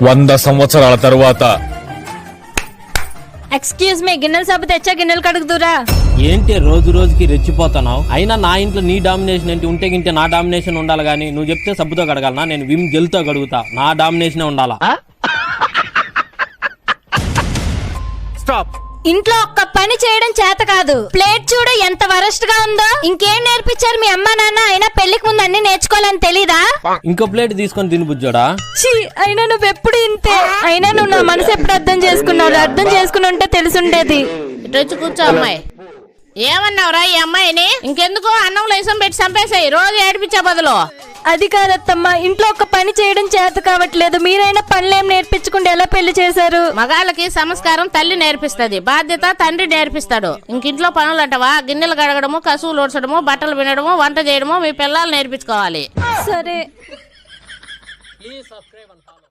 100 సంవత్సరాల తరువాత excuse me, గిన్నెల సబ్బు తెచ్చా, గిన్నెలు కడుగుతురా. ఏంటి రోజు రోజుకి రెచ్చిపోతున్నావు? అయినా నా ఇంట్లో నీ డామినేషన్ ఏంటి? ఉంటే గింటే నా డామినేషన్ ఉండాలి గానీ నువ్వు చెప్తే సబ్బుతో కడగాలనా? నేను విమ్ జెల్తో కడుగుతా, నా డామినేషన్ ఉండాలా? స్టాప్. ఇంట్లో ఒక్క పని చేయడం చేత కాదు. ప్లేట్ చూడు ఎంత వరస్ట్ గా ఉందో. ఇంకేం నేర్పించారు మీ అమ్మా నాన్న? అయినా పెళ్లికి ముందు అన్ని నేర్చుకోవాలని తెలీదా? ఇంకో ప్లేట్ తీసుకొని తిని బుజ్జోడా. ఛీ, అయినా నువ్వెప్పుడు ఇంతే. అయినా నువ్వు నా మనసు ఎప్పుడు అర్థం చేసుకున్నావు? అర్థం చేసుకుని ఉంటే తెలుసుండేది. ఇటు కూర్చో అమ్మాయి. ఏమన్నావురా ఈ అమ్మాయిని? ఇంకెందుకు అన్నం లేసం పెట్టి చంపేసాయి, రోజు ఏడిపించే బదులు. అది కాదత్తమ్మా, ఇంట్లో ఒక పని చేయడం చేత కావట్లేదు. మీరైనా పనులేం నేర్పించకుండా ఎలా పెళ్లి చేశారు? మగాళ్ళకి సంస్కారం తల్లి నేర్పిస్తది, బాధ్యత తండ్రి నేర్పిస్తాడు. ఇంకింట్లో పనులు అంటవా? గిన్నెలు కడగడము, కసువులు ఓడ్చడము, బట్టలు వినడము, వంట చేయడము మీ పిల్లలు నేర్పించుకోవాలి. సరే.